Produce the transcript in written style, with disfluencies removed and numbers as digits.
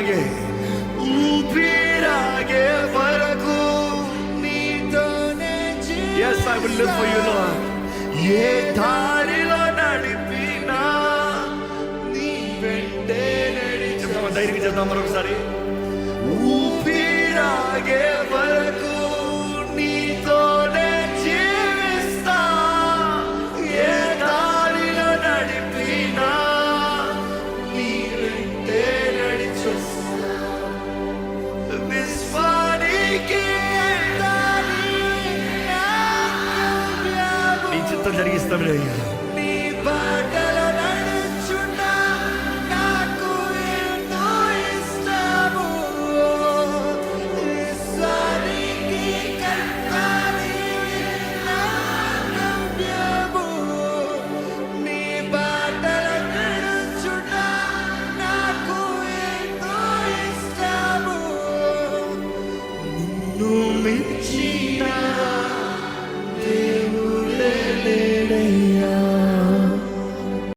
ఊపిరాగే ఊపిరాగే వరకు నీతోనే yes I will live for you Lord ఏ దారిలో నడిపినా నీ వెంటే చెప్తామా ధైర్యంగా చెప్తాం మరొకసారి ఊపిరాగే వరకు నీతోనే జీవిస్తా ఏ దారిలో నడిపినా నీ వెంటే నడిచొస్తా విశ్వానికి నీ చిత్తం జరిగిస్తాను అయ్యా నీ బాటలో నడుచుట నాకు ఎంతో ఇష్టము విశ్వానికి కర్తని నా గమ్యము నీ బాటలో నడుచుట నాకు ఎంతో ఇష్టము నిన్ను మించిన